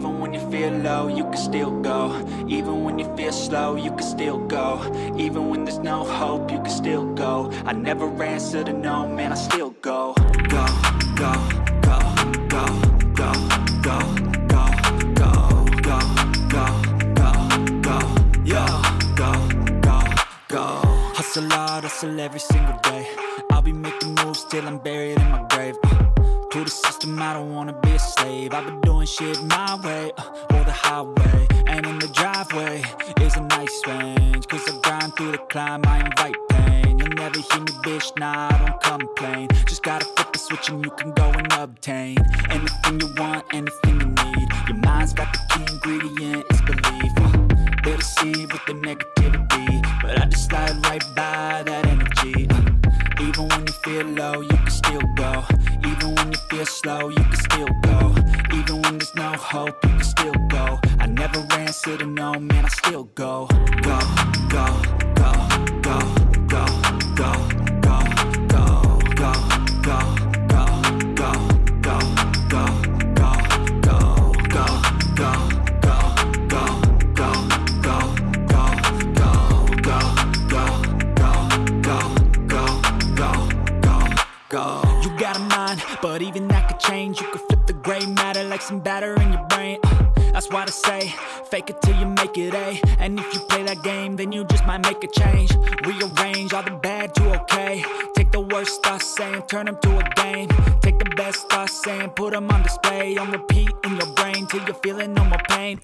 Even when you feel low, you can still go. Even when you feel slow, you can still go. Even when there's no hope, you can still go. I never answer to no, man, I still go. Go, go, go, go, go, go, go, go, go, go, go, go, yeah, go, go, go. Hustle hard, hustle every single day. I'll be making moves till I'm buried in my grave. To the system, I don't wanna be a slave. I've been doing shit my way, or the highway. And in the driveway is a nice range. Cause I grind through the climb, I invite pain. You'll never hear me, bitch, nah, I don't complain. Just gotta flip the switch and you can go and obtain anything you want, anything you need. Your mind's got the key ingredient, it's belief. They'll deceive with the negativity, but I just slide right by that energy. Even when you feel low, you can still go. Even when you feel slow, you can still go. Even when there's no hope, you can still go. I never answer to no, man, I still go. Go, go, go, go, go, go, go, go, go, go, go, go, go, go, go, go, go, go. You got a mind, but even that could change. You could flip the gray matter like some batter in your brain. That's why they say, fake it till you make it A. And if you play that game, then you just might make a change. Rearrange all the bad to okay. Take the worst thoughts saying, turn them to a game. Take the best thoughts saying, put them on display. On repeat in your brain till you're feeling no more pain.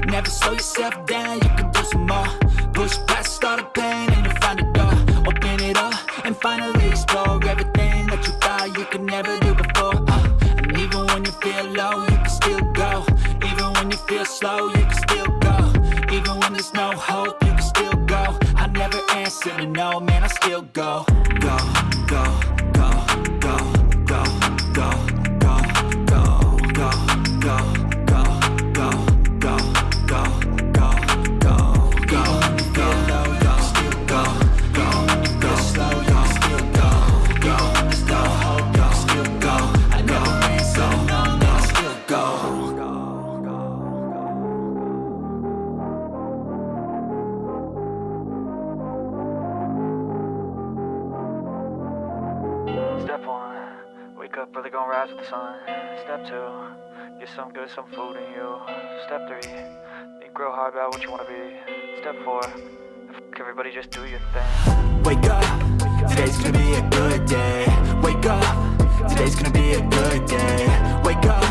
Never slow yourself down, you can do some more. Push past all the pain and you'll find a door. Open it up and finally explore everything that you thought you could never do before. And even when you feel low, you can still go. Even when you feel slow, you can still go. Even when there's no hope, you can still go. I never answer to no, man, I still go. Go, go, go, go, go, go, go, go, go, go, go, go, go, go, go, go, go. Even when you feel low, you can still go. Even when you feel slow, you can still go. Even when there's no hope, you can still go. I never answer to no, man, I still go. Step 1, wake up early, gonna rise with the sun. Step 2, get some good, some food in you. Step 3, think real hard about what you wanna be. Step 4, everybody just do your thing. Wake up, today's gonna be a good day. Wake up, today's gonna be a good day. Wake up,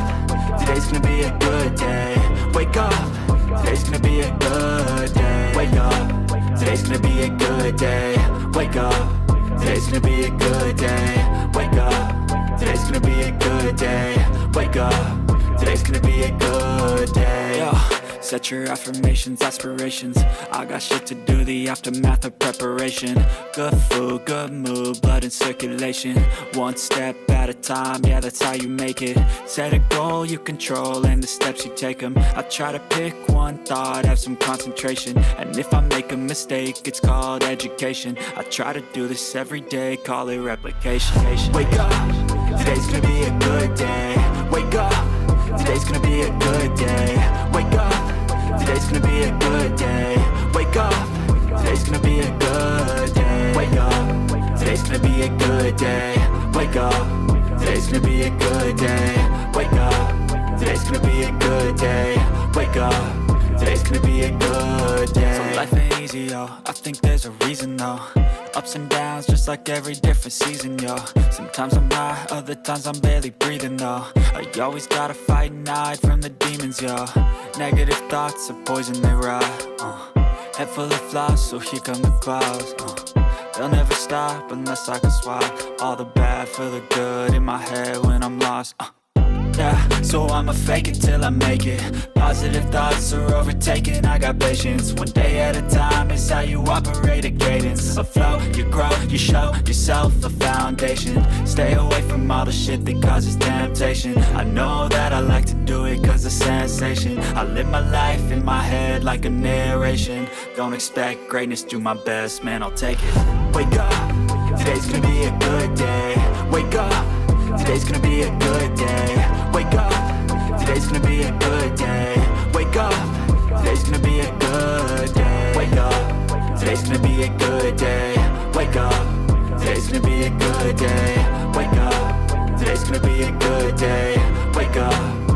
today's gonna be a good day. Wake up, today's gonna be a good day. Wake up, today's gonna be a good day. Wake up, today's gonna be a good day. Wake up, today's gonna be a good day. Wake up, today's gonna be a good day. Yo. Set your affirmations, aspirations. I got shit to do, the aftermath of preparation. Good food, good mood, blood in circulation. One step at a time, yeah, that's how you make it. Set a goal you control and the steps you take them. I try to pick one thought, have some concentration. And if I make a mistake, it's called education. I try to do this every day, call it replication. Wake up, today's gonna be a good day. Wake up, today's gonna be a good day. Wake up, today's gonna be a good day. Wake up, today's gonna be a good day. Wake up, today's gonna be a good day. Wake up, today's gonna be a good day. Wake up, today's gonna be a good day. Wake up, today's gonna be a good day. So life ain't easy, yo, I think there's a reason though. Ups and downs, just like every different season, yo. Sometimes I'm high, other times I'm barely breathing, though. I always gotta fight and hide from the demons, yo. Negative thoughts are poison, they rot. Head full of flies, so here come the clouds. They'll never stop unless I can swap all the bad for the good in my head when I'm lost. Yeah, so I'ma fake it till I make it. Positive thoughts are overtaken, I got patience. One day at a time is how you operate a cadence. A flow, you grow, you show yourself a foundation. Stay away from all the shit that causes temptation. I know that I like to do it cause it's sensation. I live my life in my head like a narration. Don't expect greatness, do my best, man, I'll take it. Wake up, today's gonna be a good day. Wake up, today's gonna be a good day. Wake up, Today's gonna be a good day. Wake up, today's gonna be a good day. Wake up, today's gonna be a good day. Wake up, today's gonna be a good day. Wake up, today's gonna be a good day. Wake up.